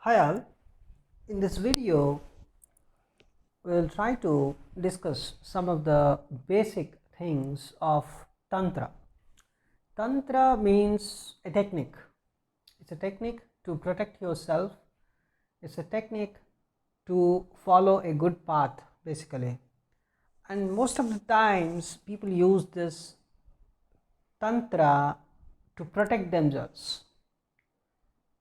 Hi all, in this video we will try to discuss some of the basic things of Tantra. Tantra means a technique. It's a technique to protect yourself. It's a technique to follow a good path basically. And most of the times people use this Tantra to protect themselves.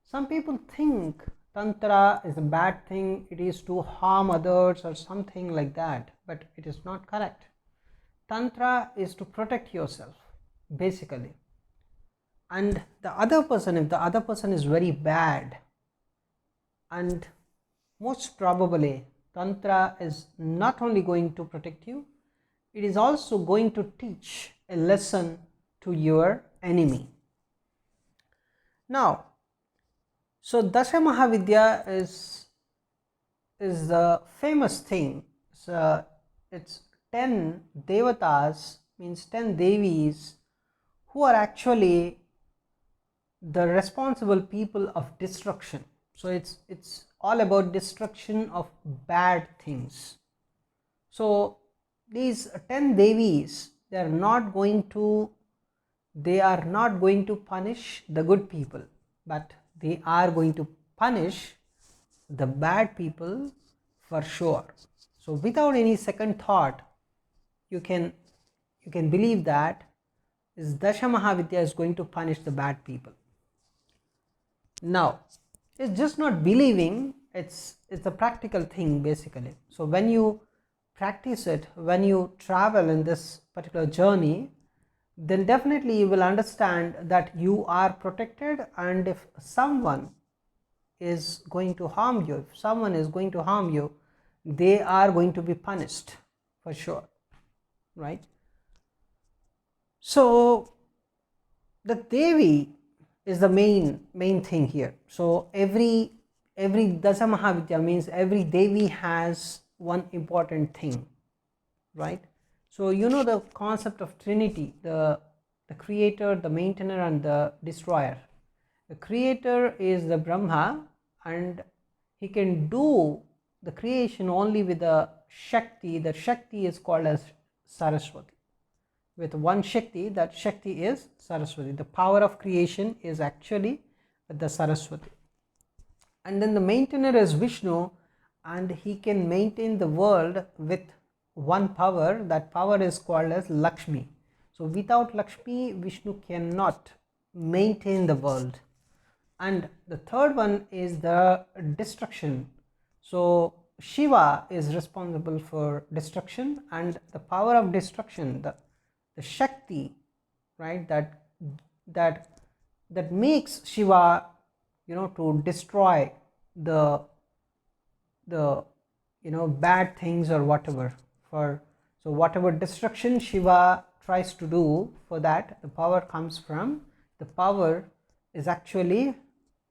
Some people think Tantra is a bad thing, it is to harm others or something like that, but it is not correct. Tantra is to protect yourself basically. And the other person, if the other person is very bad, and most probably Tantra is not only going to protect you, it is also going to teach a lesson to your enemy. Now, so Dasha Mahavidya is the famous thing. So it's 10 devatas, means 10 devis, who are actually the responsible people of destruction. So it's all about destruction of bad things. So these 10 devis, they are not going to punish the good people, but they are going to punish the bad people for sure. So without any second thought, you can believe that is Dasha Mahavidya is going to punish the bad people. Now, it's just not believing, it's a practical thing basically. So when you practice it, when you travel in this particular journey, then definitely you will understand that you are protected, and if someone is going to harm you, if someone is going to harm you, they are going to be punished for sure, right? So the Devi is the main thing here. So every Dasha Mahavidya means every Devi has one important thing, right? So you know the concept of Trinity, the creator, the maintainer and the destroyer. The creator is the Brahma, and he can do the creation only with the Shakti. The Shakti is called as Saraswati. With one Shakti, that Shakti is Saraswati. The power of creation is actually the Saraswati. And then the maintainer is Vishnu, and he can maintain the world with one power. That power is called as Lakshmi. So without Lakshmi, Vishnu cannot maintain the world. And the third one is the destruction. So Shiva is responsible for destruction, and the power of destruction, the Shakti, right, that makes Shiva, to destroy the bad things or whatever. So whatever destruction Shiva tries to do, for that the power comes from, the power is actually,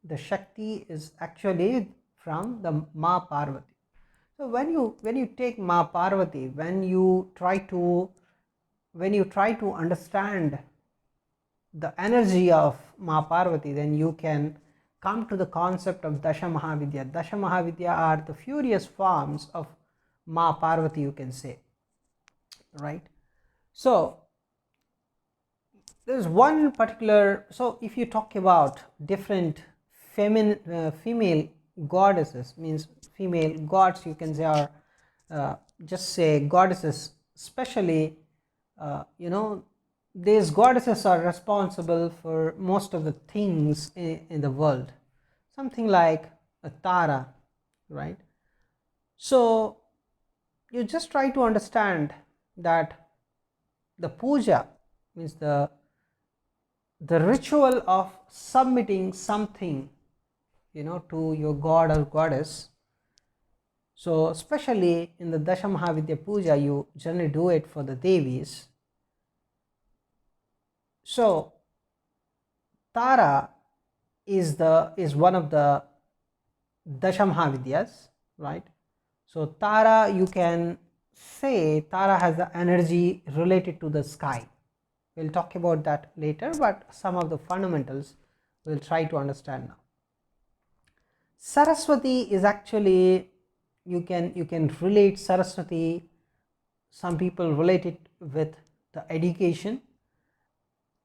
the Shakti is actually from the Ma Parvati. So when you take Ma Parvati, when you try to understand the energy of Ma Parvati, then you can come to the concept of Dasha Mahavidya. Dasha Mahavidya are the furious forms of Ma Parvati, you can say, right? So there's one particular, so if you talk about different female goddesses, means female gods, you can say, or just say goddesses, especially these goddesses are responsible for most of the things in the world, something like a Tara, right? So you just try to understand that the puja means the ritual of submitting something, to your god or goddess. So especially in the Dasha Mahavidya puja, you generally do it for the Devis. So Tara is one of the Dasha Mahavidyas, right? So Tara, you can say Tara has the energy related to the sky. We'll talk about that later, but some of the fundamentals we'll try to understand now. Saraswati is actually, you can relate Saraswati, some people relate it with the education,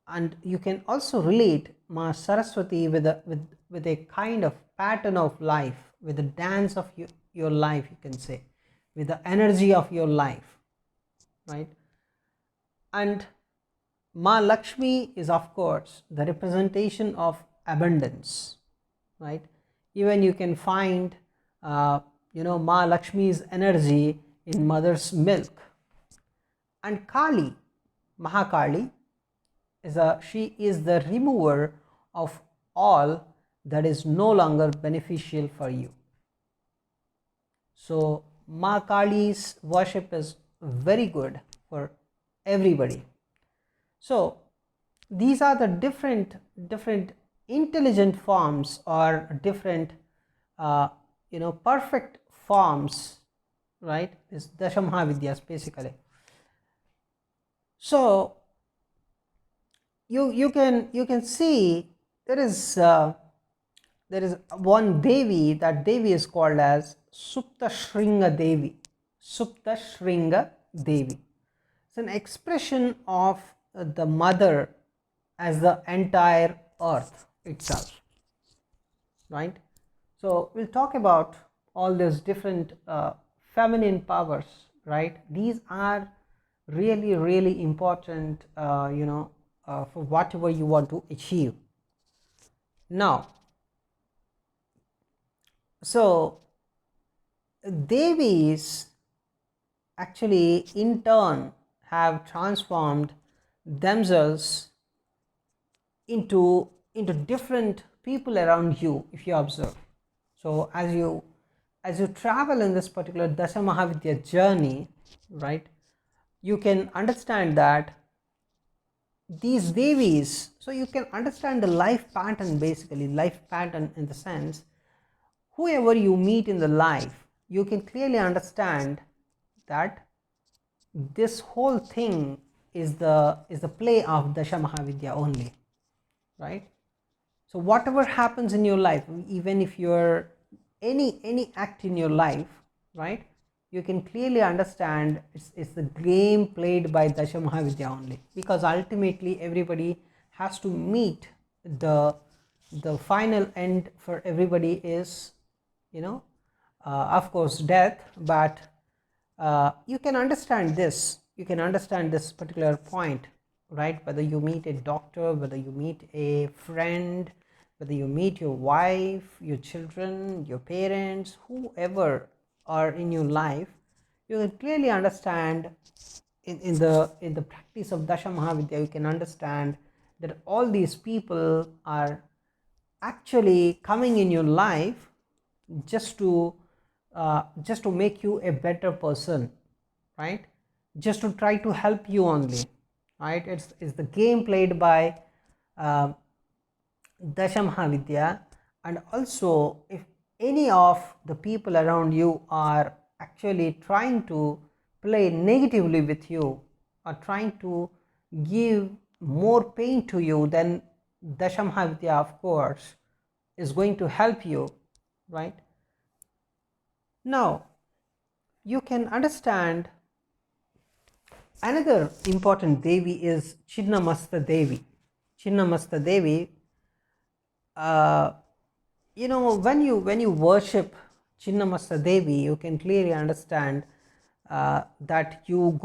and you can also relate Ma Saraswati with a kind of pattern of life, with the dance of your life, you can say, with the energy of your life, right? And Ma Lakshmi is, of course, the representation of abundance, right? Even you can find Ma Lakshmi's energy in mother's milk. And Kali, Mahakali, she is the remover of all that is no longer beneficial for you. So Ma Kali's worship is very good for everybody. So these are the different intelligent forms, or different perfect forms, right? This Dashamahavidyas basically. So you can see there is one Devi. That Devi is called as Supta Shringa Devi. Supta Shringa Devi. It's an expression of the mother as the entire earth itself, right? So we'll talk about all these different feminine powers, right? These are really important, for whatever you want to achieve. Now, so Devis actually in turn have transformed themselves into different people around you, if you observe. So as you travel in this particular Dasha Mahavidya journey, right, you can understand that these Devis, so you can understand the life pattern, basically life pattern, in the sense, whoever you meet in the life, you can clearly understand that this whole thing is the play of Dasha Mahavidya only, right? So whatever happens in your life, even if you're any act in your life, right, you can clearly understand it's the game played by Dasha Mahavidya only, because ultimately everybody has to meet the final end for everybody is, of course, death. But you can understand this, particular point, right? Whether you meet a doctor, whether you meet a friend, whether you meet your wife, your children, your parents, whoever are in your life, you can clearly understand in the practice of Dasha Mahavidya, you can understand that all these people are actually coming in your life just to make you a better person, right? Just to try to help you only, right? It's the game played by Dasha Mahavidya. And also, if any of the people around you are actually trying to play negatively with you, or trying to give more pain to you, then Dasha Mahavidya, of course, is going to help you, right? Now, you can understand another important Devi is Chinnamasta Devi. Chinnamasta Devi, when you worship Chinnamasta Devi, you can clearly understand that you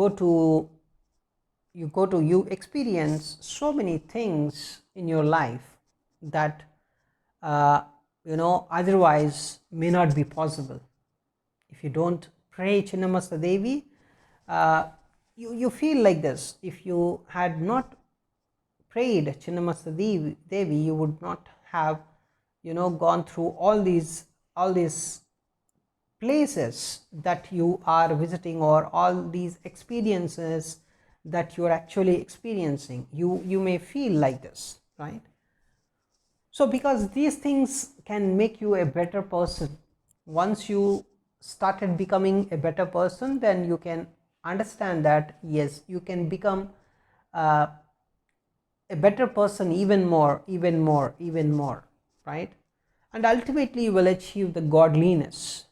experience so many things in your life that otherwise may not be possible. If you don't pray Chinnamasta Devi, you feel like this. If you had not prayed Chinnamasta Devi, you would not have gone through all these places that you are visiting, or all these experiences that you are actually experiencing. You may feel like this, right? So because these things can make you a better person, once you started becoming a better person, then you can understand that yes, you can become a better person even more, right? and ultimately you will achieve the godliness.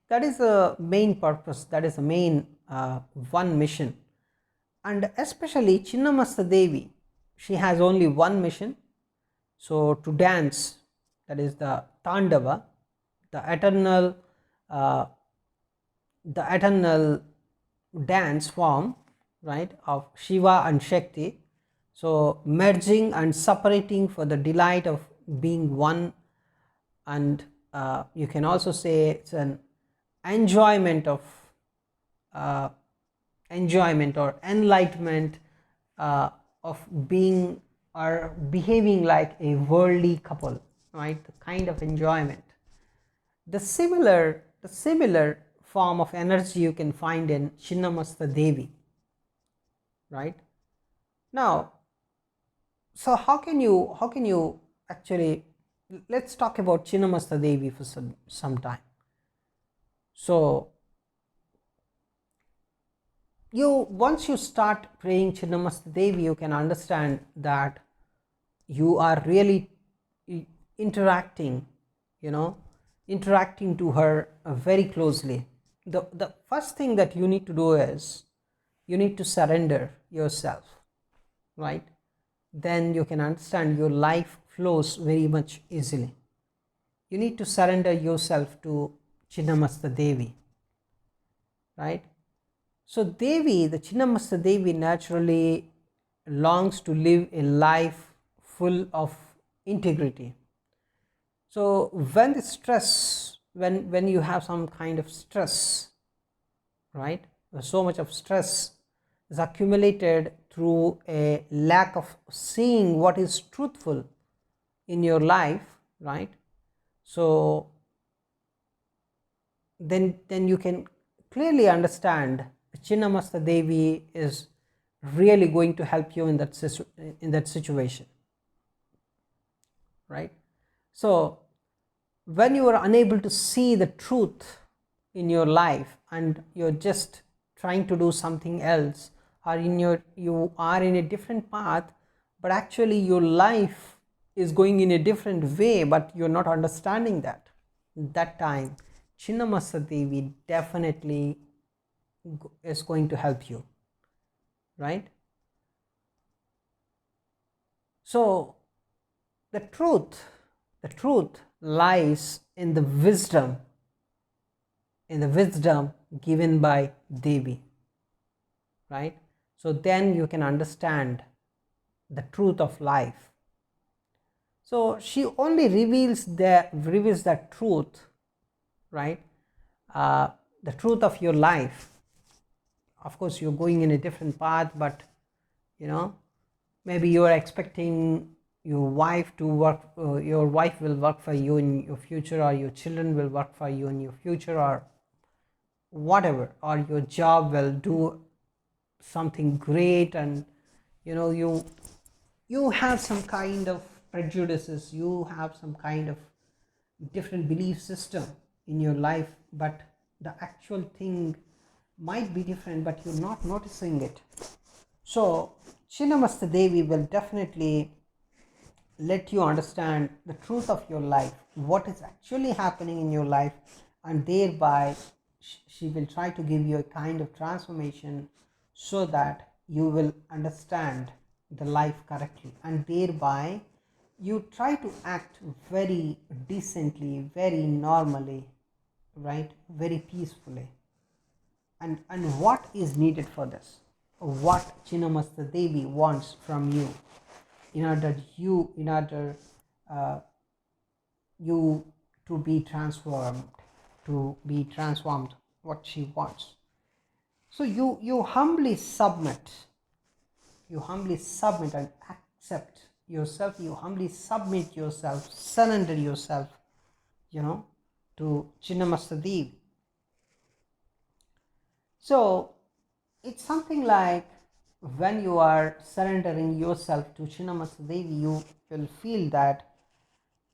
That is the main purpose, that is the main one mission. And especially Chinnamasta Devi, she has only one mission, so to dance, that is the Tandava, the eternal uh, dance form, right, of Shiva and Shakti. So merging and separating for the delight of being one, and you can also say it's an enjoyment of uh, enjoyment or enlightenment of being or behaving like a worldly couple, right? The kind of enjoyment. The similar form of energy you can find in Chinnamasta Devi, right? Now, so how can you actually, let's talk about Chinnamasta Devi for some time. So once you start praying Chinnamasta Devi, you can understand that you are really interacting, interacting to her very closely. The first thing that you need to do is you need to surrender yourself, right? Then you can understand your life flows very much easily. You need to surrender yourself to Chinnamasta Devi, right? So Devi, the Chinnamasta Devi, naturally longs to live a life full of integrity. So when the stress, when you have some kind of stress, right, so much of stress is accumulated through a lack of seeing what is truthful in your life, right? So then you can clearly understand Chinnamasta Devi is really going to help you in that situation, right? So when you are unable to see the truth in your life and you're just trying to do something else, or you are in a different path, but actually your life is going in a different way, but you're not understanding that time Chinnamasta Devi definitely is going to help you, right? So the truth lies in the wisdom given by Devi, right? So then you can understand the truth of life. So she only reveals that truth, right? The truth of your life. Of course, you're going in a different path, but maybe you are expecting your wife to work, your wife will work for you in your future, or your children will work for you in your future, or whatever, or your job will do something great, and you have some kind of prejudices, you have some kind of different belief system in your life, but the actual thing might be different, but you're not noticing it. So Chinnamasta Devi will definitely let you understand the truth of your life, what is actually happening in your life, and thereby she will try to give you a kind of transformation so that you will understand the life correctly, and thereby you try to act very decently, very normally, right, very peacefully. And what is needed for this, what Chinnamasta Devi wants from you, in order you to be transformed, what she wants. So you humbly submit and accept yourself, you humbly submit yourself, surrender yourself, to Chinnamasta Devi. So it's something like, when you are surrendering yourself to Chinnamasta Devi, you will feel that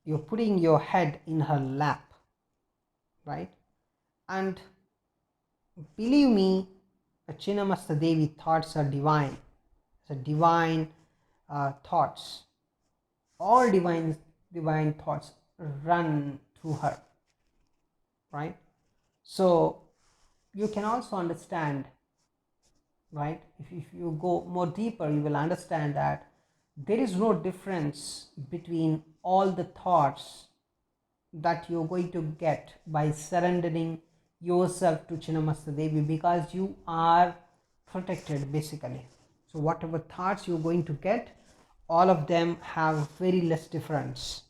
you're putting your head in her lap, right? And believe me, Chinnamasta Devi thoughts are divine. The divine thoughts, all divine divine thoughts run through her, right? So you can also understand, right? If you go more deeper, you will understand that there is no difference between all the thoughts that you're going to get by surrendering yourself to Chinnamasta Devi, because you are protected basically. So whatever thoughts you're going to get, all of them have very less difference.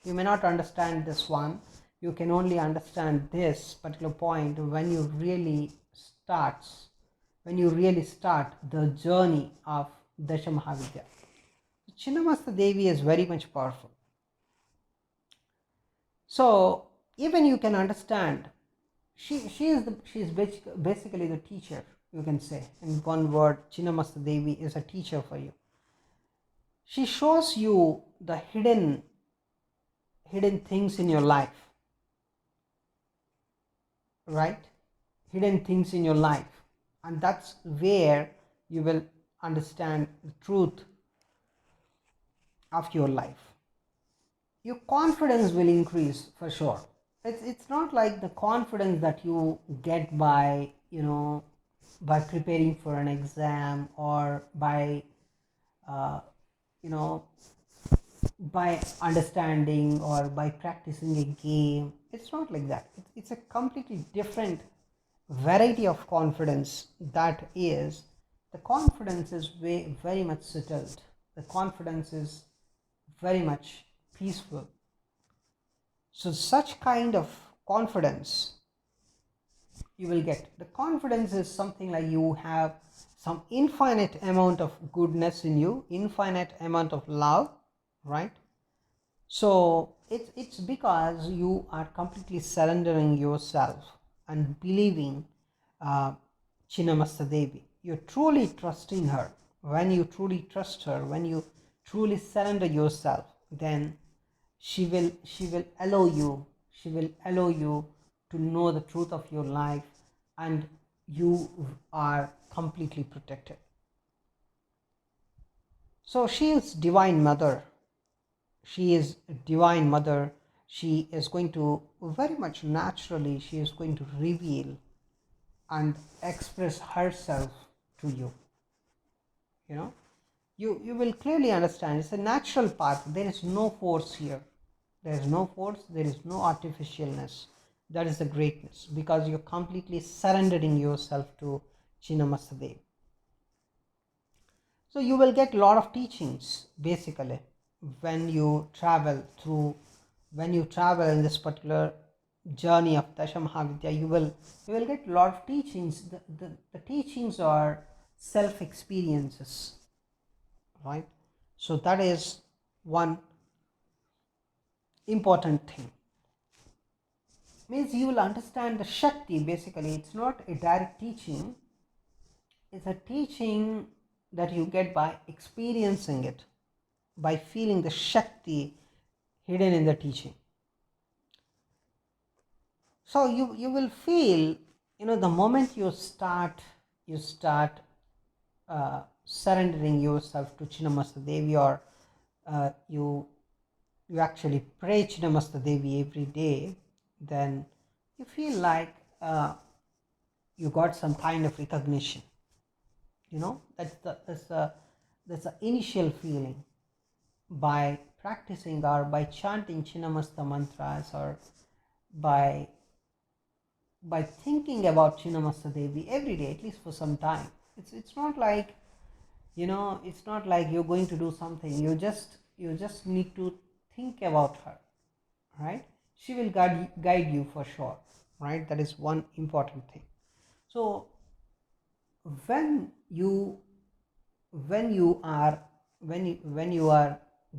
You may not understand this one, you can only understand this particular point when you really start the journey of Dasha Mahavidya. Chinnamasta Devi is very much powerful. So even you can understand, she is basically the teacher, you can say. In one word, Chinnamasta Devi is a teacher for you. She shows you the hidden things in your life, right? Hidden things in your life, and that's where you will understand the truth of your life. Your confidence will increase for sure. It's not like the confidence that you get by, by preparing for an exam, or by you know by understanding, or by practicing a game. It's not like that. It's a completely different variety of confidence. That is, the confidence is very much settled. The confidence is very much peaceful. So such kind of confidence you will get. The confidence is something like you have some infinite amount of goodness in you, infinite amount of love, right? So it's because you are completely surrendering yourself and believing Chinnamasta Devi. You're truly trusting her. When you truly trust her, when you truly surrender yourself, then she will allow you to know the truth of your life, and you are completely protected. So she is divine mother. She is a divine mother. She is going to very much naturally, she is going to reveal and express herself to you. You will clearly understand. It's a natural path. There is no force here. There is no force. There is no artificialness. That is the greatness, because you're completely surrendering yourself to Chinnamasta Devi. So you will get a lot of teachings basically when you travel in this particular journey of Dasha Mahavidya. You will get a lot of teachings. The teachings are self experiences, right? So that is one important thing. Means you will understand the Shakti. Basically, it's not a direct teaching. It's a teaching that you get by experiencing it, by feeling the Shakti hidden in the teaching. So you will feel, the moment you start surrendering yourself to Chinnamasta Devi, or you actually pray Chinnamasta Devi every day, then you feel like you got some kind of recognition. That's the initial feeling. By practicing or by chanting Chinnamasta mantras, or by thinking about Chinnamasta Devi every day, at least for some time. It's not like, it's not like you're going to do something. You just need to think about her, right? She will guide you for sure, right? That is one important thing. So when you are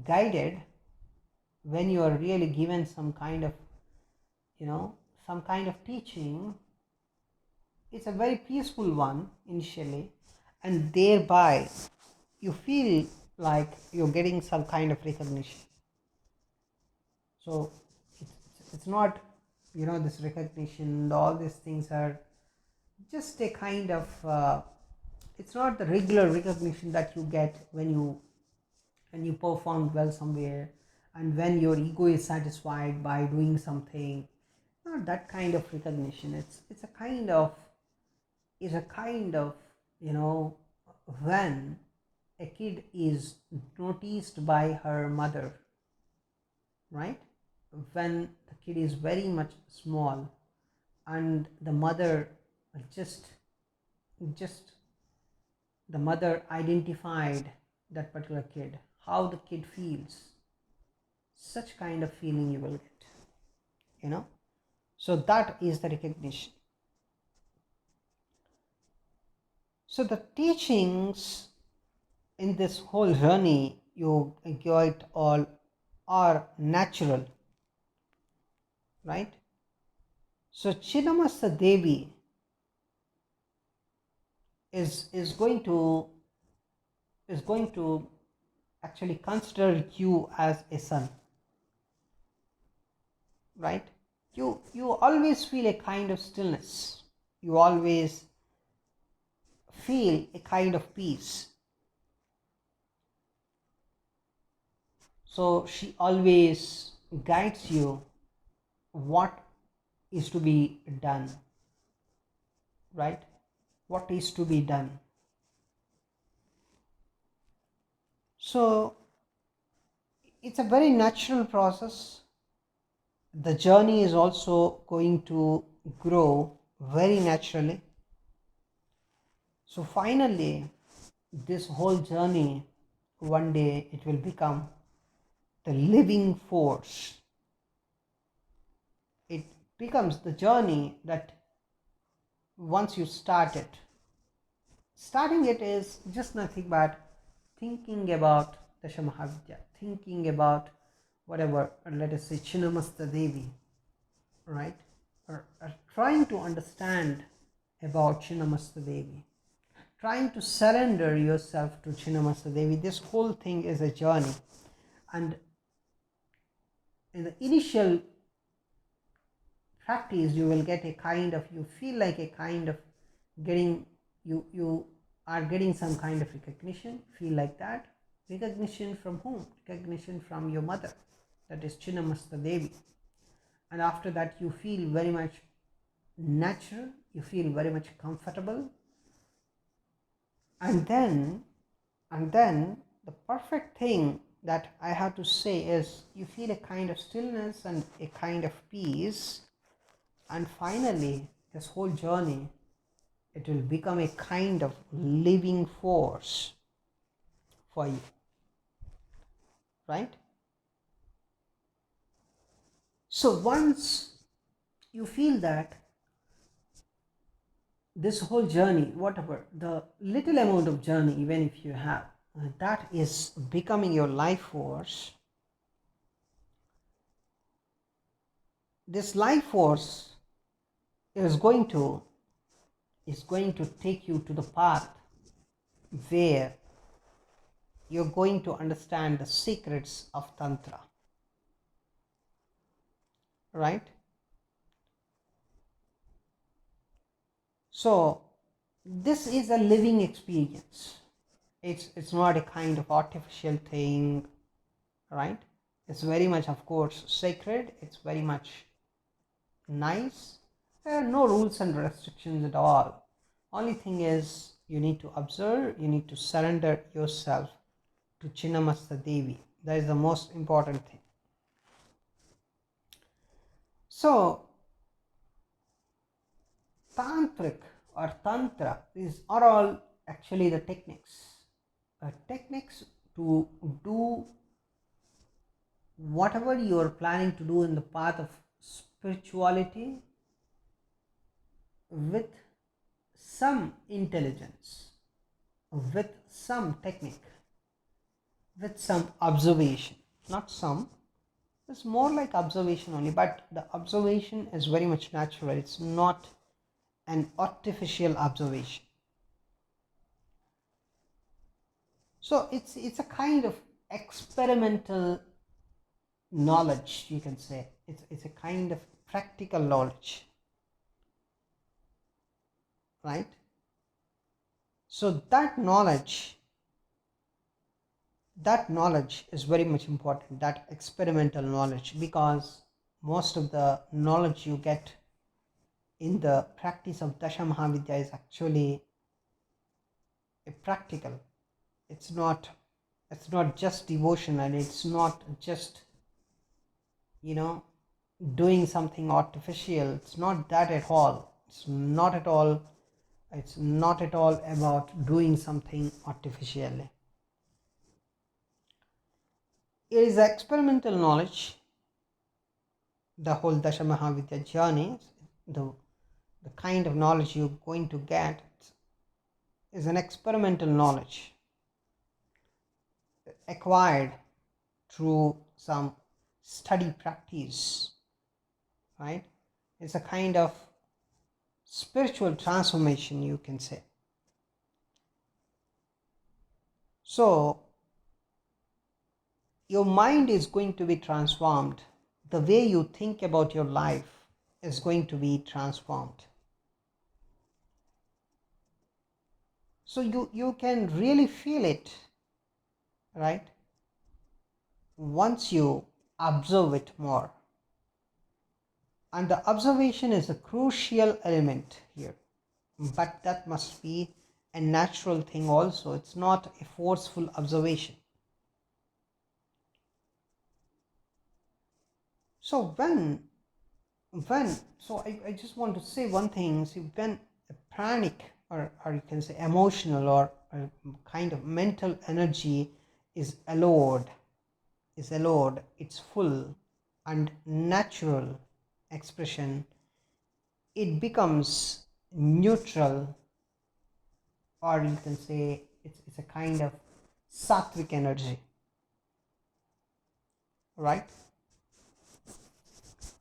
guided, when you are really given some kind of teaching, it's a very peaceful one initially, and thereby you feel like you're getting some kind of recognition. So it's not, this recognition, all these things are just a kind of it's not the regular recognition that you get when you perform well somewhere, and when your ego is satisfied by doing something, not that kind of recognition. It's a kind of, is a kind of, you know, when a kid is noticed by her mother, right? When the kid is very much small and the mother just the mother identified that particular kid, how the kid feels, such kind of feeling you will get, you know. So that is the recognition. So the teachings in this whole journey, you get all are natural, right? So Chinnamasta Devi is going to actually consider you as a son, right? You always feel a kind of stillness. You always feel a kind of peace. So she always guides you what is to be done, right? What is to be done. So it's a very natural process. The journey is also going to grow very naturally. So finally, this whole journey, one day it will become the living force. It becomes the journey that once you start it, starting it is just nothing but thinking about Dashamahavidya, thinking about whatever, let us say Chinnamasta Devi, right? Or trying to understand about Chinnamasta Devi, trying to surrender yourself to Chinnamasta Devi. This whole thing is a journey, and in the initial practice you will get a kind of, you feel like a kind of getting, you are getting some kind of recognition, feel like that. Recognition from whom? Recognition from your mother, that is Chinnamasta Devi. And after that you feel very much natural, you feel very much comfortable, and then the perfect thing that I have to say is you feel a kind of stillness and a kind of peace, and finally this whole journey, it will become a kind of living force for you, right? So once you feel that this whole journey, whatever the little amount of journey, even if you have, that is becoming your life force, this life force is going to take you to the path where you're going to understand the secrets of Tantra, right? So this is a living experience. It's not a kind of artificial thing, right? It's very much, of course, sacred. It's very much nice. There are no rules and restrictions at all. Only thing is you need to observe, you need to surrender yourself to Chinnamasta Devi. That is the most important thing. So tantric or tantra, these are all actually the techniques to do whatever you are planning to do in the path of spirituality with some intelligence, with some technique, with some observation. Not some, it's more like observation only, but the observation is very much natural. It's not an artificial observation. So it's a kind of experimental knowledge, you can say. It's a kind of practical knowledge, right? So that knowledge that knowledge is very much important, that experimental knowledge, because most of the knowledge you get in the practice of Dasha Mahavidya is actually a practical. It's not just devotion, and it's not just, doing something artificial. It's not that at all. It's not at all about doing something artificially. It is experimental knowledge. The whole Dasha Mahavidya journey, the kind of knowledge you're going to get is an experimental knowledge acquired through some study practice, right? It's a kind of spiritual transformation, you can say. So your mind is going to be transformed. The way you think about your life is going to be transformed. So you can really feel it, right? Once you observe it more. And the observation is a crucial element here. But that must be a natural thing also. It's not a forceful observation. So I just want to say one thing. See, when a pranic or you can say emotional or a kind of mental energy is allowed, its full and natural expression, it becomes neutral, or you can say it's a kind of sattvic energy, right?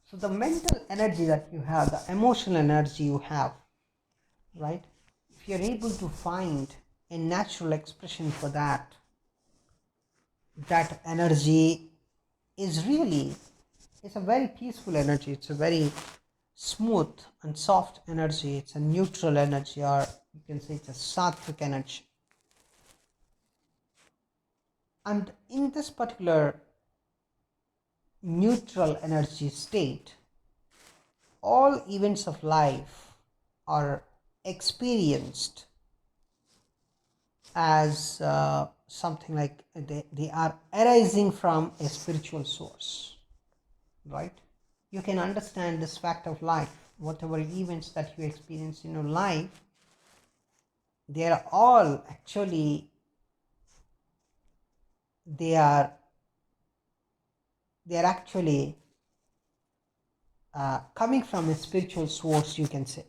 So the mental energy that you have, the emotional energy you have, right? If you're able to find a natural expression for that, that energy is really, it's a very peaceful energy. It's a very smooth and soft energy. It's a neutral energy, or you can say it's a sattvic energy. And in this particular neutral energy state, all events of life are experienced as something like they are arising from a spiritual source, right? You can understand this fact of life. Whatever events that you experience in your life, they are all actually, they are actually coming from a spiritual source, you can say.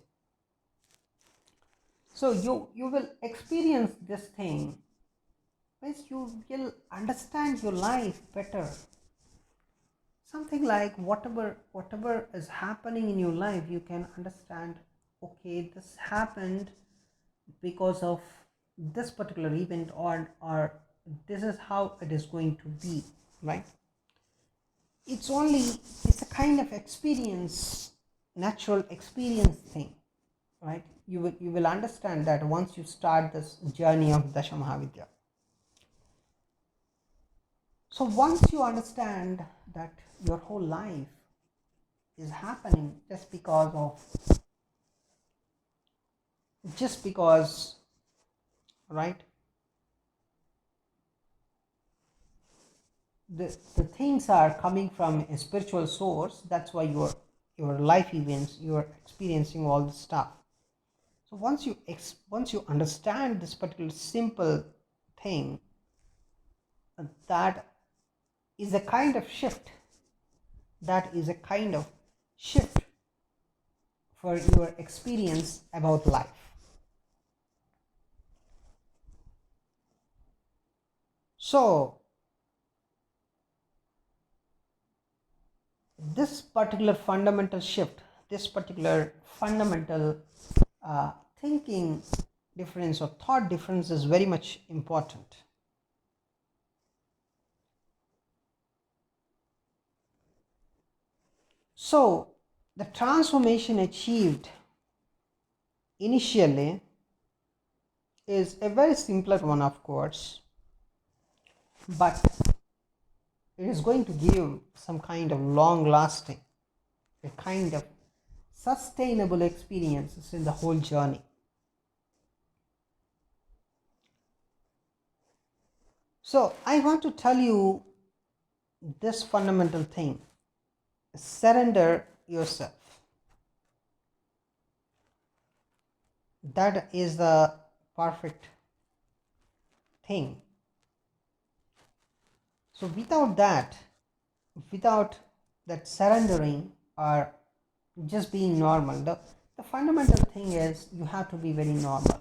So you will experience this thing, means you will understand your life better. Something like whatever is happening in your life, you can understand, okay, this happened because of this particular event, or this is how it is going to be, right? It's a kind of experience, natural experience thing, right? You will understand that once you start this journey of Dasha Mahavidya. So once you understand that your whole life is happening just because, right, the things are coming from a spiritual source, that's why your life events, you're experiencing all this stuff. So once you understand this particular simple thing, that is a kind of shift, for your experience about life. So this particular fundamental shift, this particular fundamental thinking difference or thought difference is very much important. So the transformation achieved initially is a very simpler one, of course. but it is going to give some kind of long lasting, a kind of sustainable experiences in the whole journey. So I want to tell you this fundamental thing: surrender yourself. That is the perfect thing. So without that surrendering or just being normal, the fundamental thing is you have to be very normal.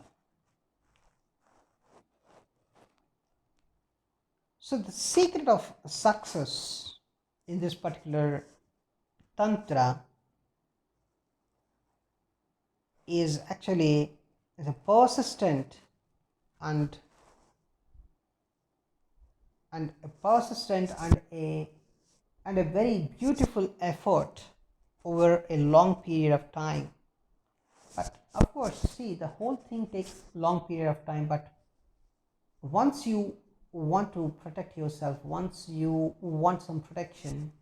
So the secret of success in this particular Tantra is actually a persistent and a very beautiful effort over a long period of time. But of course, see, the whole thing takes long period of time, but once you want to protect yourself, once you want some protection,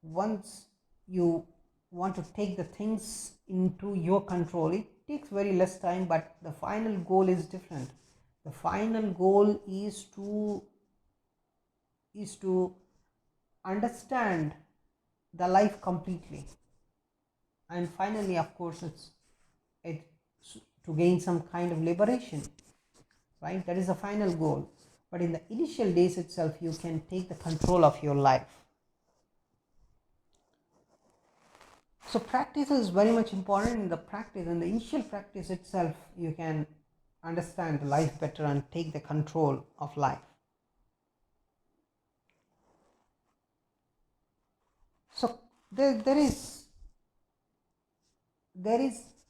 once you want to take the things into your control, it takes very less time, but the final goal is different. The final goal is to understand the life completely, and finally, of course, it's to gain some kind of liberation, right? That is the final goal. But in the initial days itself, you can take the control of your life. So practice is very much important. In the initial practice itself, you can understand life better and take the control of life. So there is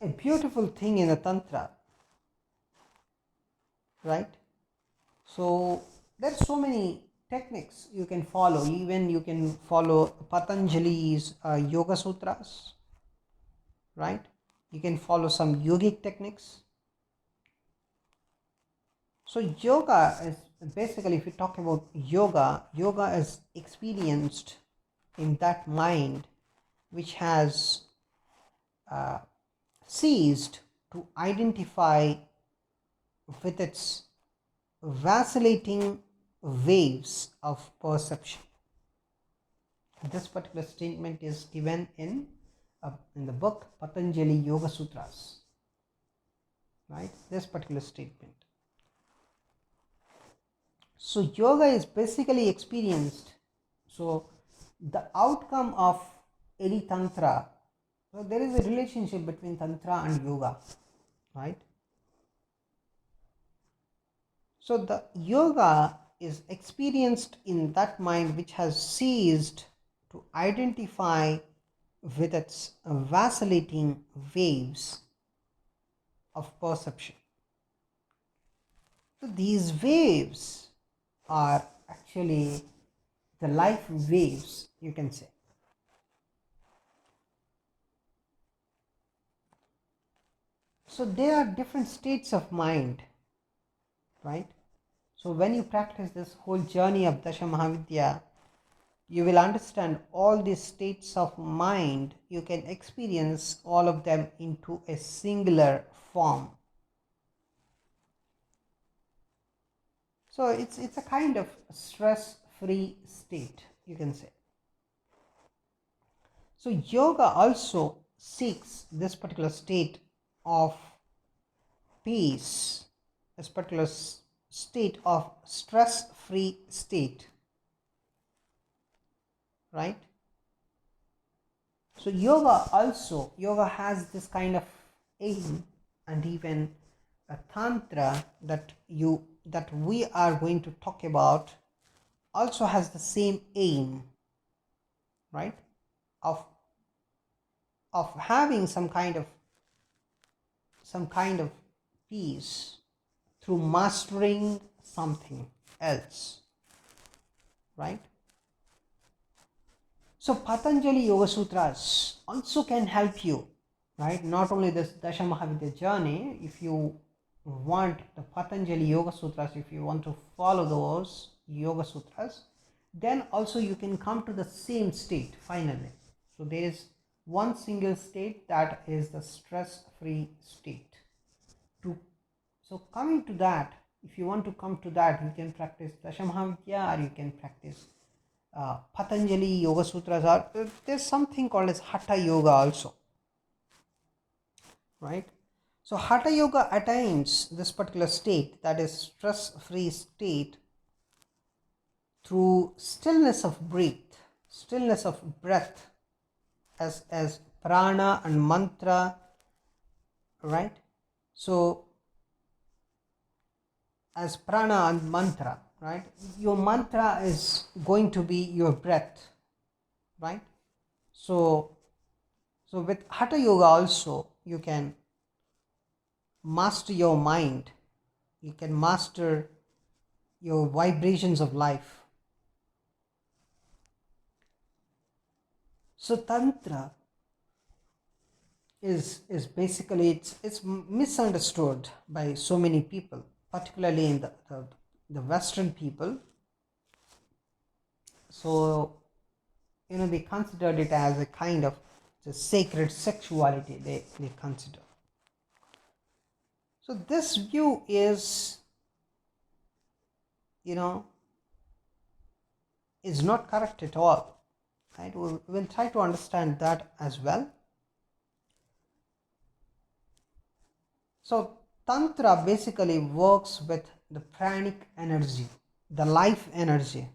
a beautiful thing in the Tantra, right? So there's so many techniques you can follow. Even you can follow Patanjali's Yoga Sutras, right? You can follow some yogic techniques. So yoga is basically, if we talk about yoga is experienced in that mind which has ceased to identify with its vacillating waves of perception. This particular statement is given in the book Patanjali Yoga Sutras, right? This particular statement. So yoga is basically experienced. So the outcome of any tantra, so there is a relationship between tantra and yoga, right? So the yoga is experienced in that mind which has ceased to identify with its vacillating waves of perception. So these waves are actually the life waves, you can say. So there are different states of mind, right? So when you practice this whole journey of Dasha Mahavidya, you will understand all these states of mind. You can experience all of them into a singular form. So it's a kind of stress-free state, you can say. So yoga also seeks this particular state of peace, this particular state of stress-free state, right? So yoga has this kind of aim, and even a tantra that we are going to talk about also has the same aim, right? Of having some kind of peace through mastering something else, right? So Patanjali Yoga Sutras also can help you, right? Not only this Dasha Mahavidya journey, if you want the Patanjali Yoga Sutras, if you want to follow those Yoga Sutras, then also you can come to the same state finally. So there is one single state, that is the stress-free state. So coming to that, if you want to come to that, you can practice Dashamahavidya, or you can practice Patanjali Yoga Sutras, or there's something called as Hatha Yoga also, right? So Hatha Yoga attains this particular state, that is stress-free state, through stillness of breath, as prana and mantra, right? So as prana and mantra, right? Your mantra is going to be your breath, right? So with Hatha Yoga also, you can master your mind, you can master your vibrations of life. So Tantra is basically, it's misunderstood by so many people, particularly in the Western people. So they considered it as a kind of the sacred sexuality, they consider. So this view is is not correct at all, right? We'll try to understand that as well. So Tantra basically works with the pranic energy, the life energy,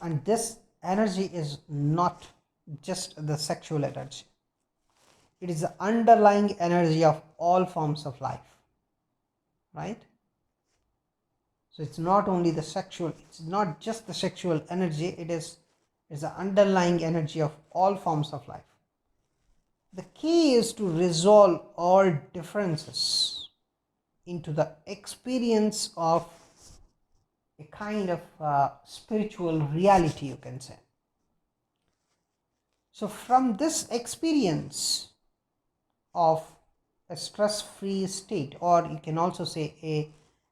and this energy is not just the sexual energy. It is the underlying energy of all forms of life, right? So it's not only the sexual, it's not just the sexual energy, it's the underlying energy of all forms of life. The key is to resolve all differences into the experience of a kind of spiritual reality, you can say. So from this experience of a stress-free state, or you can also say a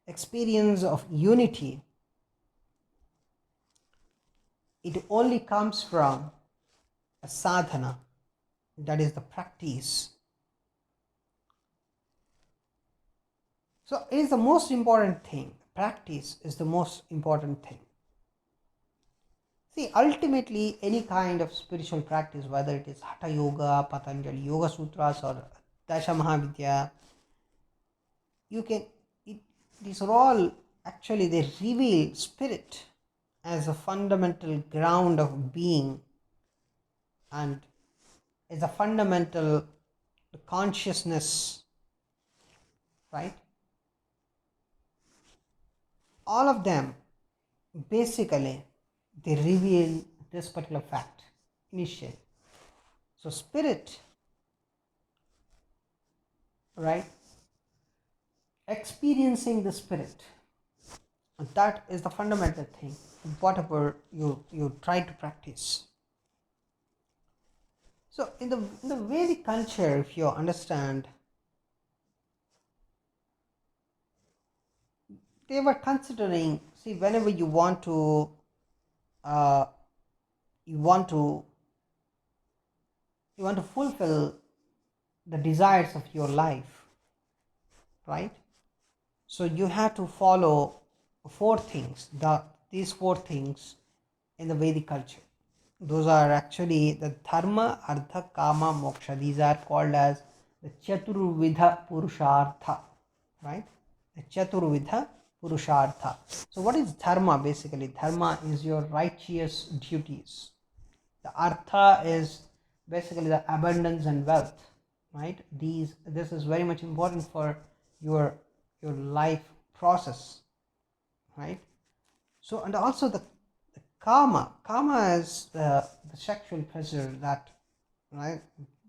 experience of unity, it only comes from a sadhana, that is the practice. So it is the most important thing. Practice is the most important thing. See, ultimately any kind of spiritual practice, whether it is Hatha Yoga, Patanjali Yoga Sutras, or Dashamahavidya, these are all actually, they reveal spirit as a fundamental ground of being, and as a fundamental consciousness, right? All of them basically, they reveal this particular fact initially. So spirit, right, experiencing the spirit, that is the fundamental thing, whatever you try to practice. So in the Vedic culture, if you understand, they were considering, see, whenever you want to fulfill the desires of your life, right? So you have to follow four things, these four things in the Vedic culture. Those are actually the dharma, artha, kama, moksha. These are called as the chaturvidha purushartha, right? The chaturvidha purushartha. So what is dharma basically? Dharma is your righteous duties. The artha is basically the abundance and wealth, right? This is very much important for your life process, right? So, and also the kama is the sexual pleasure that, right,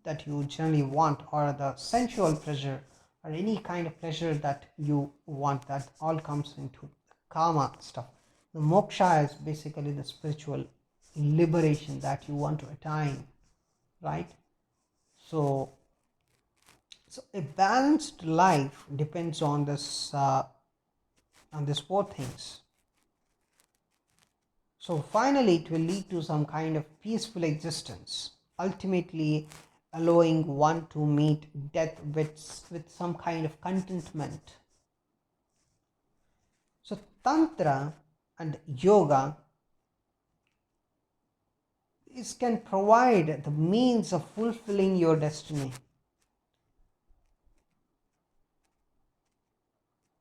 that you generally want, or the sensual pleasure, or any kind of pleasure that you want, that all comes into kama stuff. The moksha is basically the spiritual liberation that you want to attain, right? So So a balanced life depends on these four things. So finally it will lead to some kind of peaceful existence, ultimately allowing one to meet death with some kind of contentment. So Tantra and Yoga can provide the means of fulfilling your destiny.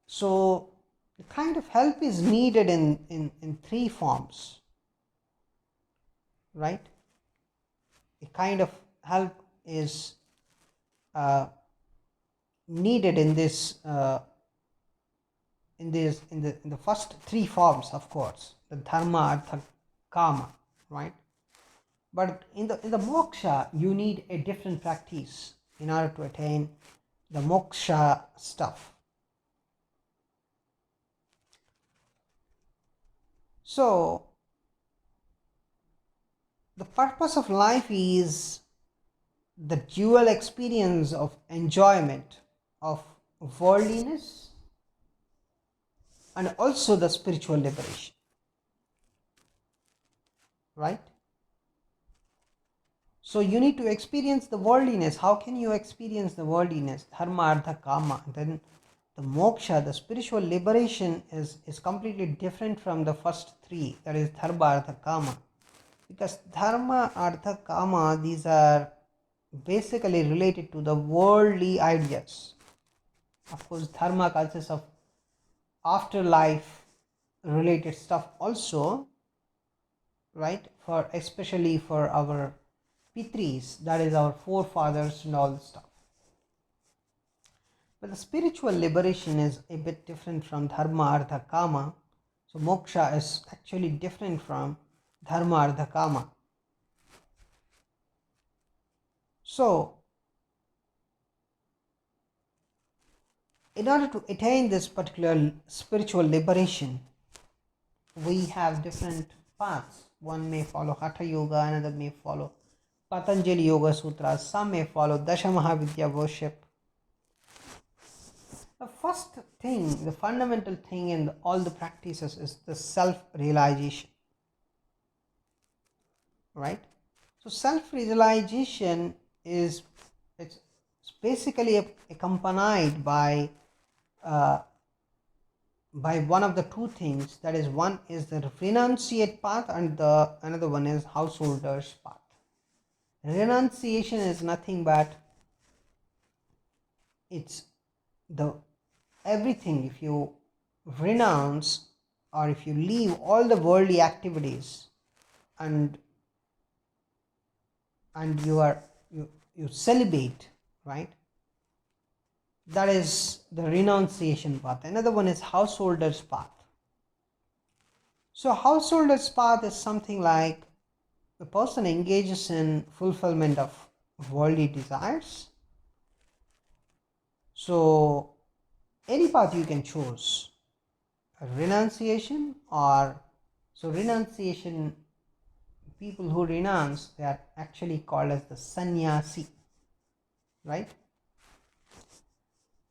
So the kind of help is needed in three forms, right? A kind of help is needed in the first three forms, of course, the dharma, artha, kama, right? But in the moksha, you need a different practice in order to attain the moksha stuff. So the purpose of life is the dual experience of enjoyment of worldliness and also the spiritual liberation, right? So you need to experience the worldliness. How can you experience the worldliness? Dharma, artha, kama. Then the moksha, the spiritual liberation is completely different from the first three, that is dharma, artha, kama. Because dharma, artha, kama, these are basically related to the worldly ideas. Of course, dharma consists of afterlife related stuff also, right? For especially for our pitris, that is our forefathers and all the stuff. But the spiritual liberation is a bit different from dharma, artha, kama. So moksha is actually different from dharma, artha, kama. So in order to attain this particular spiritual liberation, we have different paths. One may follow Hatha Yoga, another may follow Patanjali Yoga Sutras, some may follow Dasha Mahavidya worship. The first thing, the fundamental thing in all the practices is the self-realization, right? So self-realization is it's basically accompanied by one of the two things, that is, one is the renunciate path and the another one is householder's path. Renunciation is nothing but it's the everything. If you renounce or if you leave all the worldly activities and you celibate, right? That is the renunciation path. Another one is householder's path. So householder's path is something like the person engages in fulfillment of worldly desires. So any path you can choose, renunciation, or so renunciation, people who renounce, they are actually called as the sannyasi, right?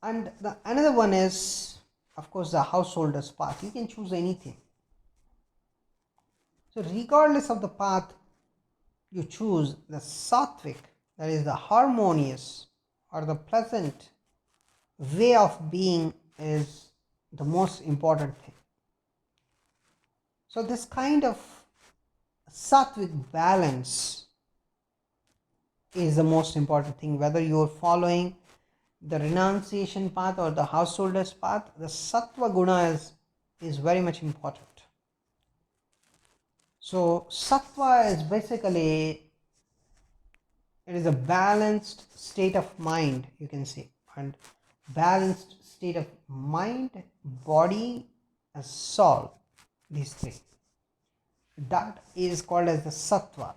And the another one is, of course, the householder's path. You can choose anything. So regardless of the path you choose, the sattvic, that is the harmonious or the pleasant way of being, is the most important thing. So this kind of sattvic balance is the most important thing. Whether you are following the renunciation path or the householder's path, the sattva guna is very much important. So sattva is basically, it is a balanced state of mind, you can say, and balanced state of mind, body and soul, these three, that is called as the sattva.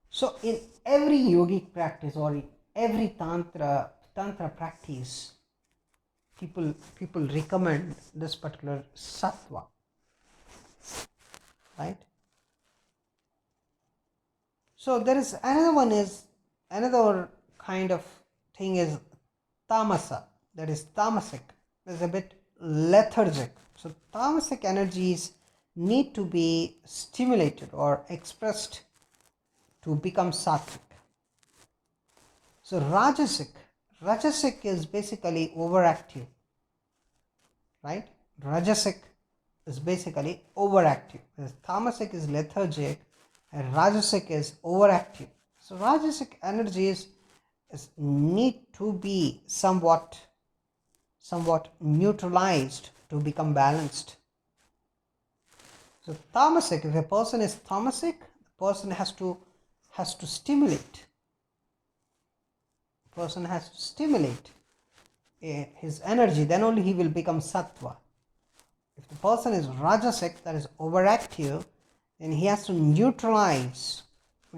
So in every yogic practice or in every tantra practice, people recommend this particular sattva, right? So there is another one, is another kind of thing is tamasa, that is tamasic, is a bit lethargic. So tamasic energies need to be stimulated or expressed to become sattvic. So rajasic is basically overactive, right? Rajasic is basically overactive. Tamasic is lethargic and rajasic is overactive. So rajasic energies need to be somewhat neutralized to become balanced. So tamasic, if a person is tamasic, the person has to stimulate. Person has to stimulate his energy, then only he will become sattva. If the person is rajasic, that is overactive, then he has to neutralize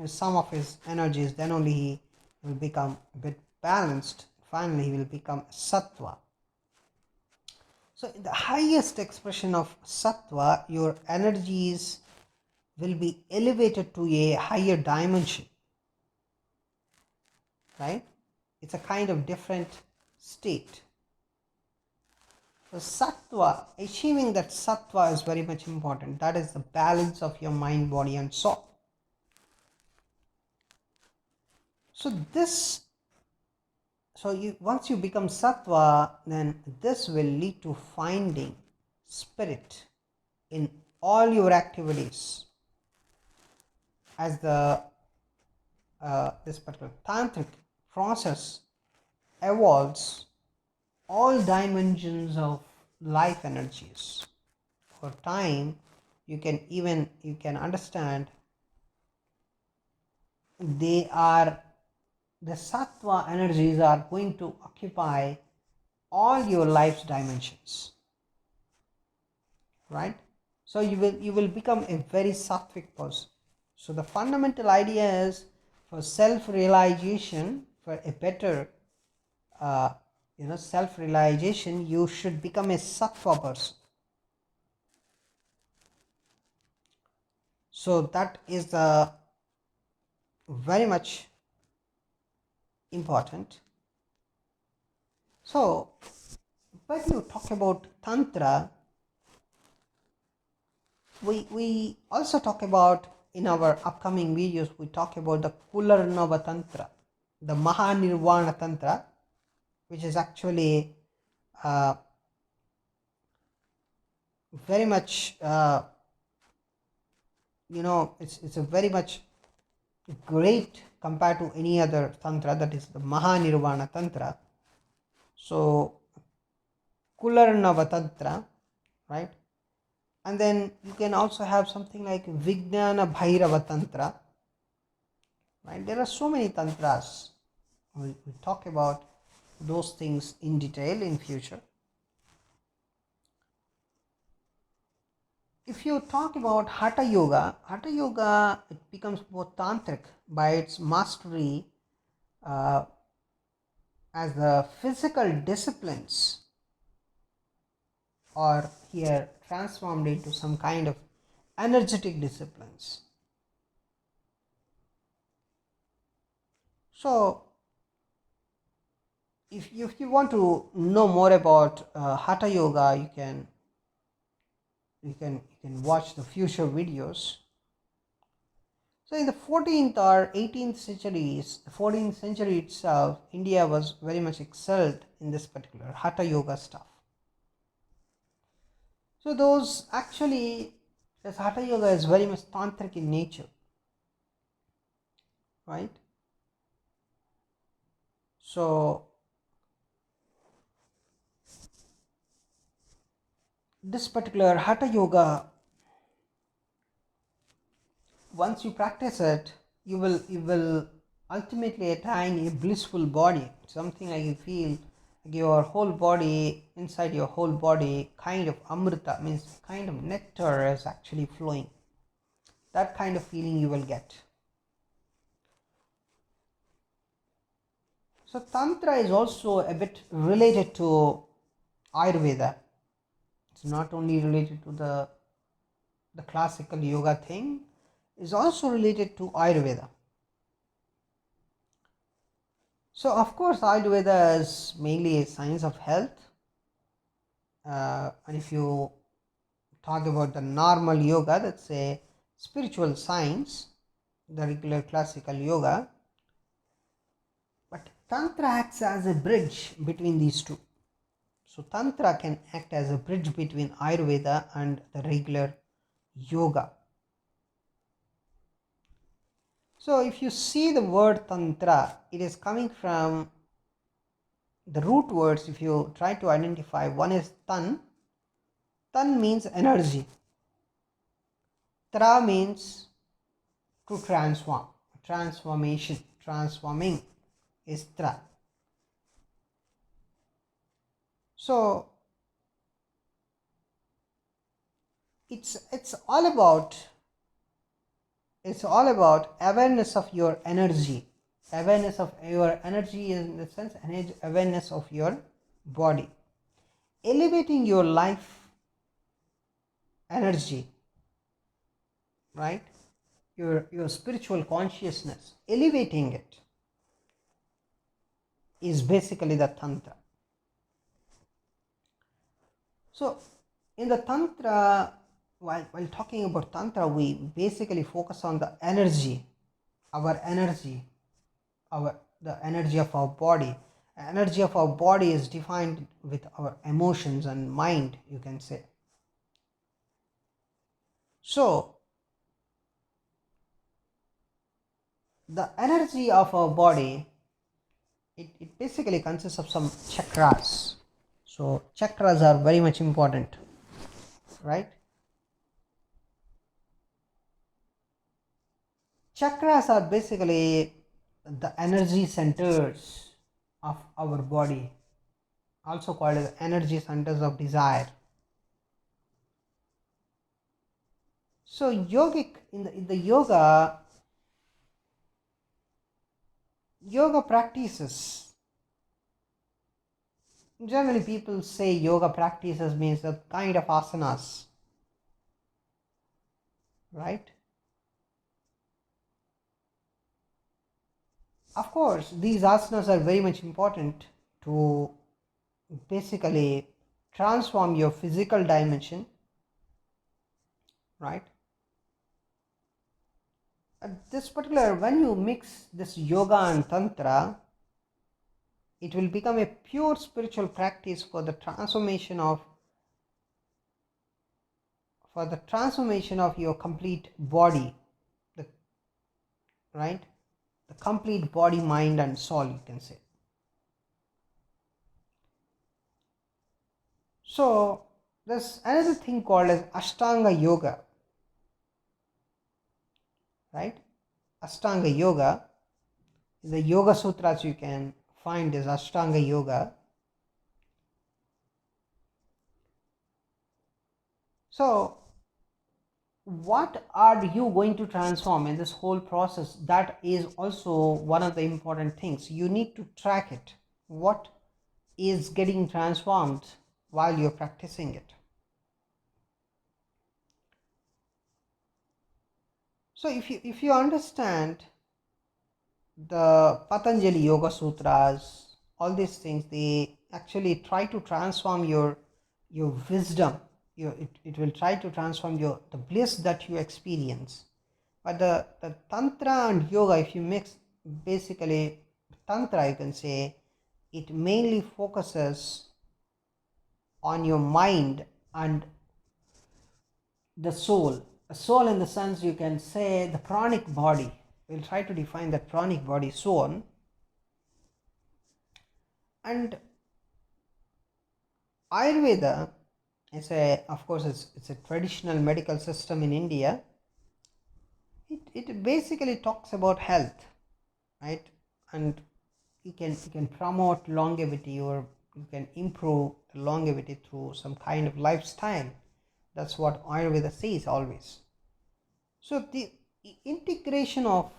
some of his energies, then only he will become a bit balanced. Finally, he will become sattva. So in the highest expression of sattva, your energies will be elevated to a higher dimension, right? It's a kind of different state. So sattva, achieving that sattva is very much important. That is the balance of your mind, body and soul. So once you become sattva, then this will lead to finding spirit in all your activities. As the this particular tantric process evolves, all dimensions of life energies. For time, you can understand the sattva energies are going to occupy all your life's dimensions, right? So you will become a very sattvic person. So the fundamental idea is, for self-realization, for a better self-realization, you should become a sattva person. So that is very much important. So when you talk about Tantra, we also talk about, in our upcoming videos, we talk about the Kularnava Tantra, the Mahanirvana Tantra, which is actually very much it's a very much great compared to any other tantra, that is the Mahanirvana Tantra. So Kularnava Tantra, right? And then you can also have something like Vijnana Bhairava Tantra, right? There are so many tantras. We'll talk about those things in detail in future. If you talk about Hatha Yoga, it becomes more tantric by its mastery as the physical disciplines are here transformed into some kind of energetic disciplines. So if you want to know more about Hatha Yoga, you can watch the future videos. So in the 14th or 18th centuries, the 14th century itself, India was very much excelled in this particular Hatha Yoga stuff. So this Hatha Yoga is very much tantric in nature, right? So this particular Hatha Yoga, once you practice it, you will ultimately attain a blissful body, something like you feel like your whole body, inside your whole body, kind of amrita, means kind of nectar is actually flowing. That kind of feeling you will get. So Tantra is also a bit related to Ayurveda. It's not only related to the classical yoga thing, is also related to Ayurveda. So of course Ayurveda is mainly a science of health, and if you talk about the normal yoga, that's a spiritual science, the regular classical yoga. But Tantra acts as a bridge between these two. So Tantra can act as a bridge between Ayurveda and the regular yoga. So if you see the word Tantra, it is coming from the root words. If you try to identify, one is Tan. Tan means energy. Tra means to transform, transformation, transforming is Tra. So it's all about awareness of your energy. Awareness of your energy is, in the sense, awareness of your body, elevating your life energy, right? Your spiritual consciousness, elevating it is basically the Tantra. So in the Tantra, while talking about Tantra, we basically focus on the energy, our energy, the energy of our body. Energy of our body is defined with our emotions and mind, you can say. So the energy of our body, it basically consists of some chakras. So chakras are very much important, right? Chakras are basically the energy centers of our body, also called as energy centers of desire. So yogic, in the yoga practices, generally people say yoga practices means a kind of asanas, right? Of course, these asanas are very much important to basically transform your physical dimension, right? This particular, when you mix this yoga and tantra, it will become a pure spiritual practice for the transformation of your complete body, right? The complete body, mind and soul, you can say. So there's another thing called as Ashtanga yoga, right? Ashtanga yoga, in the Yoga Sutras you can find this Ashtanga yoga. So what are you going to transform in this whole process? That is also one of the important things. You need to track it. What is getting transformed while you're practicing it? So if you understand the Patanjali Yoga Sutras, all these things, they actually try to transform your wisdom. It will try to transform the bliss that you experience. But the Tantra and Yoga, if you mix, basically Tantra, you can say, it mainly focuses on your mind and the soul. A soul, in the sense, you can say, the pranic body. We'll try to define that pranic body, soul. And Ayurveda is of course, it's a traditional medical system in India. It basically talks about health, right? And you can promote longevity, or you can improve longevity through some kind of lifestyle. That's what Ayurveda says always. So the integration of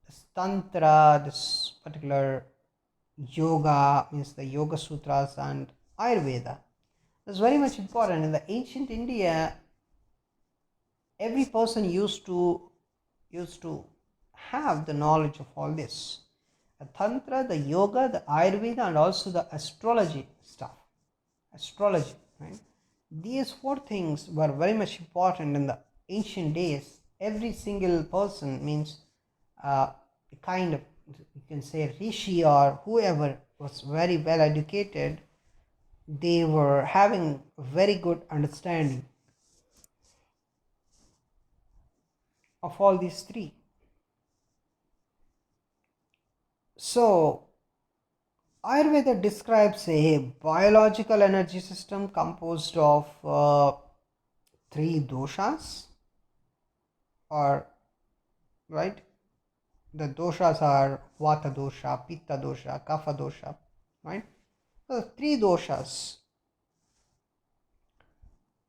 this Tantra, this particular yoga, means the Yoga Sutras and Ayurveda, is very much important. In the ancient India, every person used to have the knowledge of all this. the Tantra, the Yoga, the Ayurveda, and also the astrology stuff. Astrology, right? These four things were very much important in the ancient days. Every single person means a kind of, you can say, rishi or whoever was very well educated, they were having very good understanding of all these three. So Ayurveda describes a biological energy system composed of three doshas, or right, the doshas are vata dosha, pitta dosha, kapha dosha, right? So three doshas.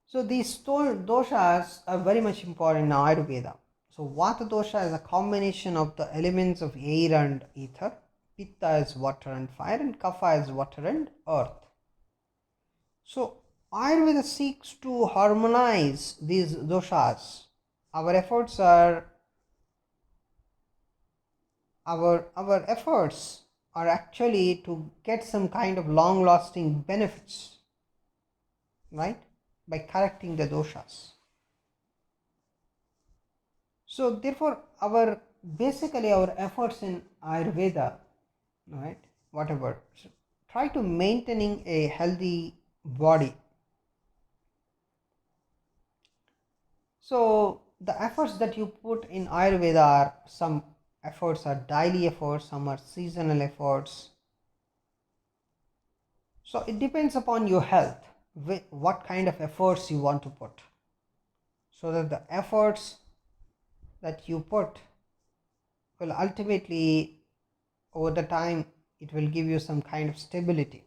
So these doshas are very much important in Ayurveda. So vata dosha is a combination of the elements of air and ether. Pitta is water and fire, and kapha is water and earth. So Ayurveda seeks to harmonize these doshas. Our efforts are our efforts are actually to get some kind of long lasting benefits, right, by correcting the doshas. So therefore our basically our efforts in Ayurveda, right, whatever, so try to maintaining a healthy body. So the efforts that you put in Ayurveda are, some efforts are daily efforts, some are seasonal efforts. So it depends upon your health, what kind of efforts you want to put, so that the efforts that you put will ultimately, over the time, it will give you some kind of stability.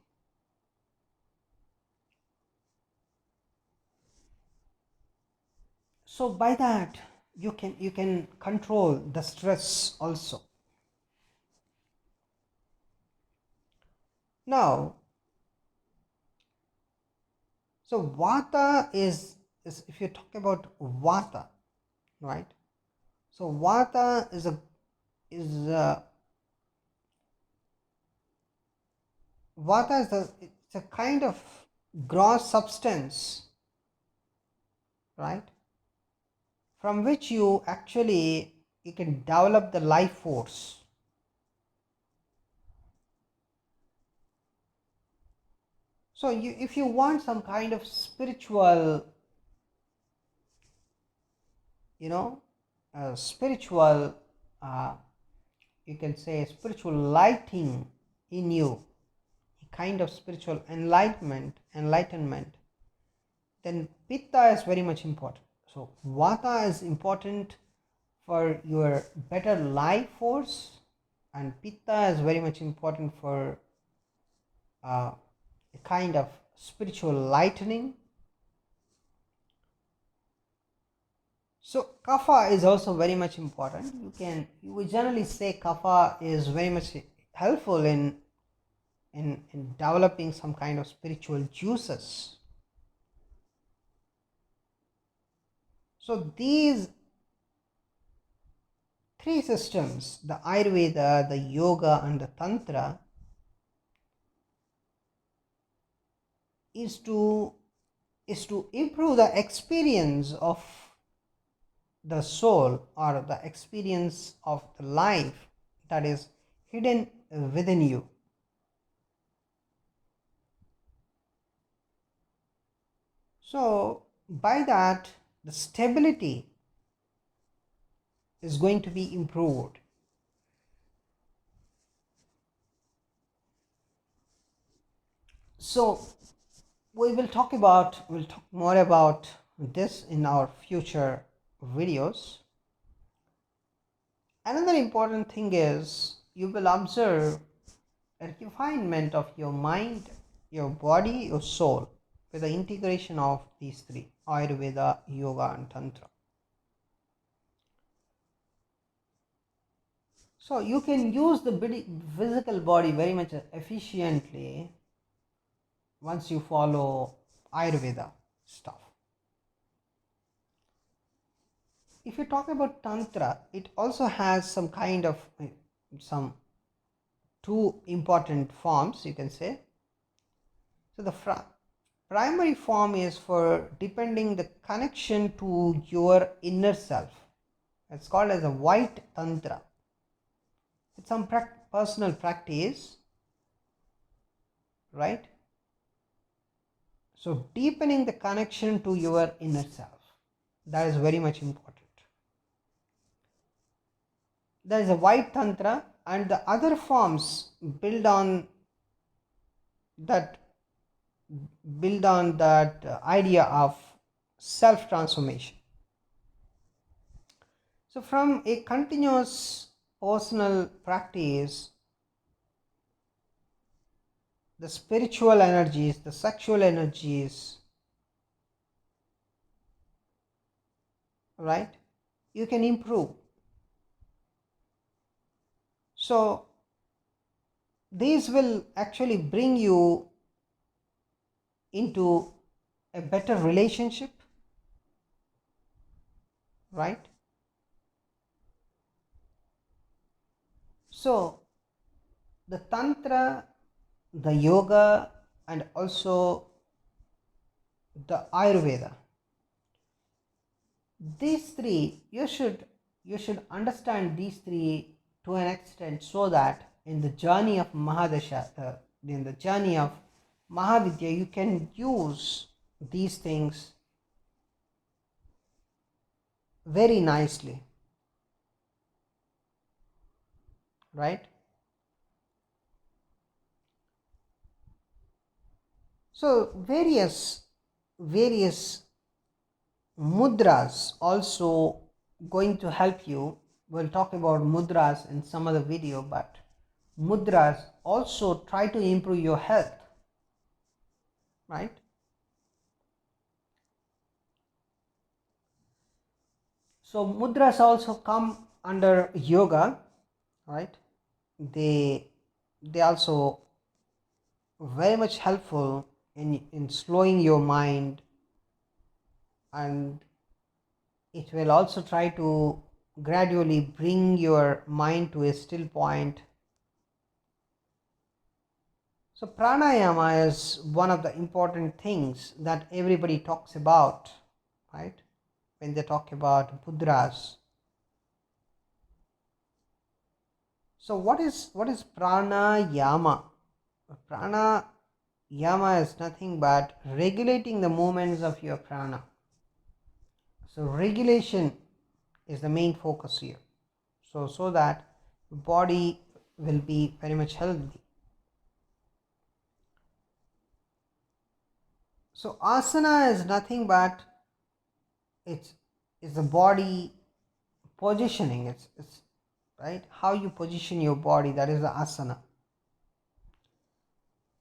So by that you can control the stress also. Now, so vata is if you talk about vata, right? So vata is vata is it's a kind of gross substance, right, from which you actually you can develop the life force. So if you want some kind of spiritual, spiritual, you can say spiritual lighting in you, a kind of spiritual enlightenment, then pitta is very much important. So vata is important for your better life force, and pitta is very much important for a kind of spiritual lightening. So kapha is also very much important. You would generally say kapha is very much helpful in developing some kind of spiritual juices. So these three systems, the Ayurveda, the Yoga, and the Tantra, is to improve the experience of the soul, or the experience of the life that is hidden within you. So by that, the stability is going to be improved. So we'll talk more about this in our future videos. Another important thing is you will observe a refinement of your mind, your body, your soul, with the integration of these three: Ayurveda, Yoga, and Tantra. So you can use the physical body very much efficiently once you follow Ayurveda stuff. If you talk about Tantra, it also has some kind of some two important forms, you can say. So the primary form is for depending the connection to your inner self. It's called as a white tantra. It's some personal practice, right? So deepening the connection to your inner self, that is very much important. There is a white tantra, and the other forms build on that idea of self transformation. So from a continuous personal practice, the spiritual energies, the sexual energies, right, you can improve. So these will actually bring you into a better relationship, right? So the tantra, the yoga, and also the Ayurveda, these three, you should understand these three to an extent, so that in the journey of Mahadasha, in the journey of Mahavidya, you can use these things very nicely, right? So various mudras also going to help you. We'll talk about mudras in some other video, but mudras also try to improve your health, right? So mudras also come under yoga, right? They also very much helpful in slowing your mind, and it will also try to gradually bring your mind to a still point. So pranayama is one of the important things that everybody talks about, right, when they talk about mudras. So what is pranayama? Pranayama is nothing but regulating the movements of your prana. So regulation is the main focus here. So that the body will be very much healthy. So asana is nothing but it's the body positioning. It's right, how you position your body, that is the asana.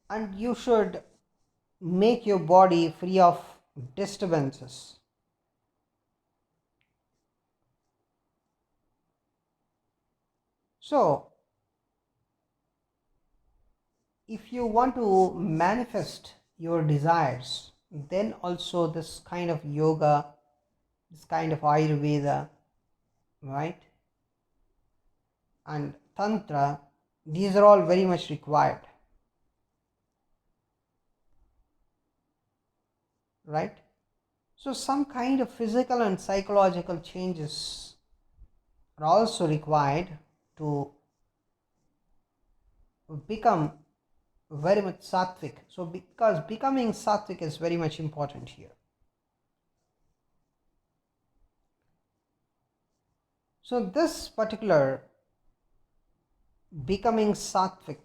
And you should make your body free of disturbances. So if you want to manifest your desires, then also this kind of yoga, this kind of Ayurveda, right, and Tantra, these are all very much required, right? So some kind of physical and psychological changes are also required to become very much sattvic. So because becoming sattvic is very much important here. So this particular becoming sattvic,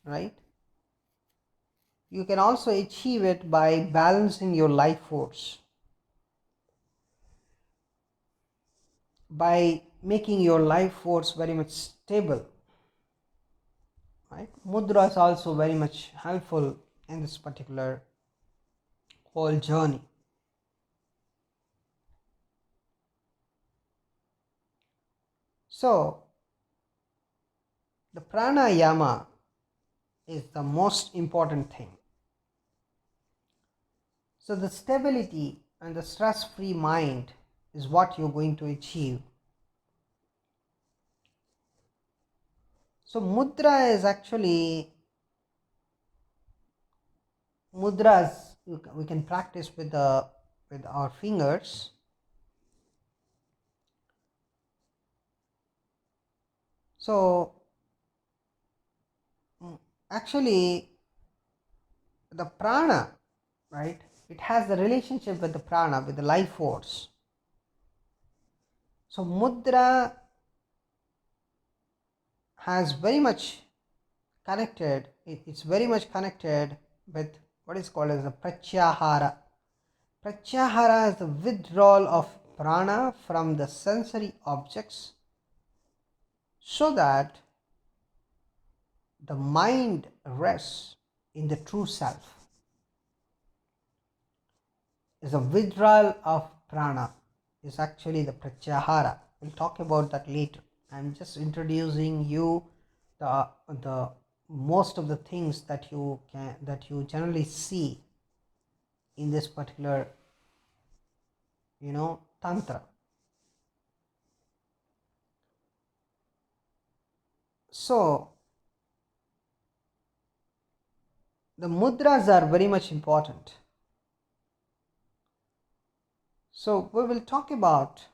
right, you can also achieve it by balancing your life force, by making your life force very much stable, right? Mudra is also very much helpful in this particular whole journey. So the pranayama is the most important thing. So the stability and the stress-free mind is what you're going to achieve. So mudra is actually, mudras we can practice with our fingers. So actually the prana, right, it has the relationship with the prana, with the life force. So mudra has very much connected, it's very much connected with what is called as the pratyahara. Pratyahara is the withdrawal of prana from the sensory objects so that the mind rests in the true self. Is a withdrawal of prana is actually the pratyahara. We'll talk about that later. I'm just introducing you the most of the things that you generally see in this particular tantra. So the mudras are very much important. So we will talk about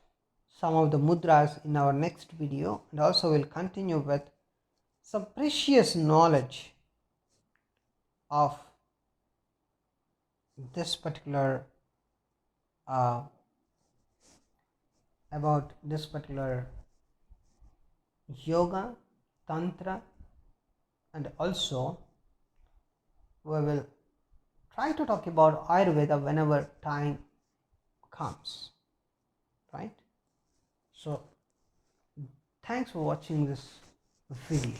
some of the mudras in our next video, and also we'll continue with some precious knowledge of this particular about this particular yoga, tantra, and also we will try to talk about Ayurveda whenever time comes, right? So thanks for watching this video.